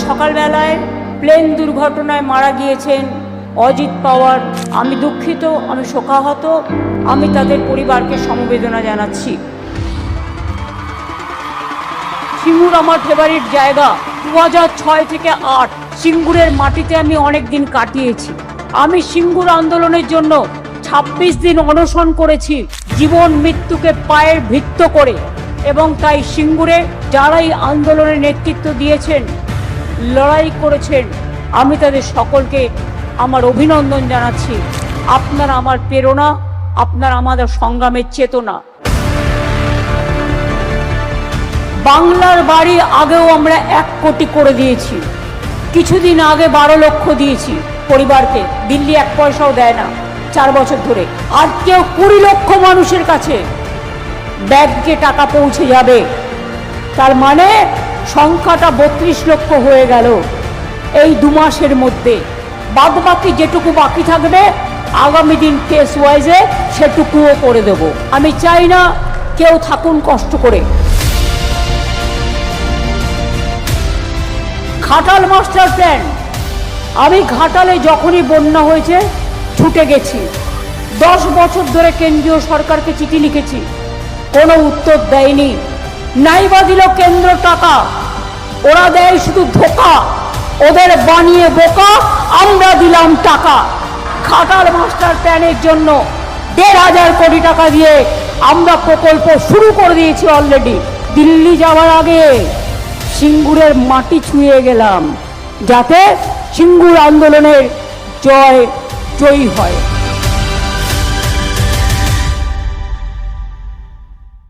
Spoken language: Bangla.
সকালবেলায় প্লেন দুর্ঘটনায় মারা গিয়েছেন অজিত পাওয়ার। আমি দুঃখিত, আমি শোকাহত, আমি তাদের পরিবারকে সমবেদনা জানাচ্ছি। সিঙ্গুর আমার ফেভারিট জায়গা। 2006 থেকে 8 সিঙ্গুরের মাটিতে আমি অনেক দিন কাটিয়েছি। আমি সিঙ্গুর আন্দোলনের জন্য 26 দিন অনশন করেছি, জীবন মৃত্যুকে পায়ের ভিত্ত করে। এবং তাই সিঙ্গুরে যারাই আন্দোলনের নেতৃত্ব দিয়েছেন, লড়াই করেছেন, আমি তাদের সকলকে আমার অভিনন্দন জানাচ্ছি। আপনারা আমার প্রেরণা, আপনারা আমাদের সংগ্রামের চেতনা। বাংলার বাড়ি আগেও আমরা 1 কোটি করে দিয়েছি, কিছুদিন আগে 12 লক্ষ দিয়েছি পরিবারকে। দিল্লি 1 পয়সাও দেয় না 4 বছর ধরে। আর কেউ 20 লক্ষ মানুষের কাছে ব্যাংকে টাকা পৌঁছে যাবে। তার মানে সংখ্যাটা 32 লক্ষ হয়ে গেল এই 2 মাসের মধ্যে। বাদ বাকি যেটুকু বাকি থাকবে আগামী দিন কেস ওয়াইজে সেটুকুও করে দেব। আমি চাই না কেউ থাকুন কষ্ট করে। ঘাটাল মাস্টার প্ল্যান, আমি ঘাটালে যখনই বন্যা হয়েছে ছুটে গেছি। 10 বছর ধরে কেন্দ্রীয় সরকারকে চিঠি লিখেছি, কোনো উত্তর দেয়নি। নাইবা দিল কেন্দ্র টাকা, ওরা দেয় শুধু ধোকা। ওদের বানিয়ে বোকা, আমরা দিলাম টাকা। ঘাটাল মাস্টার প্ল্যানের জন্য 1,500 কোটি টাকা দিয়ে আমরা প্রকল্প শুরু করে দিয়েছি অলরেডি। দিল্লি যাওয়ার আগে সিঙ্গুরের মাটি ছুঁয়ে গেলাম, যাতে সিঙ্গুর আন্দোলনের জয়ী হয়।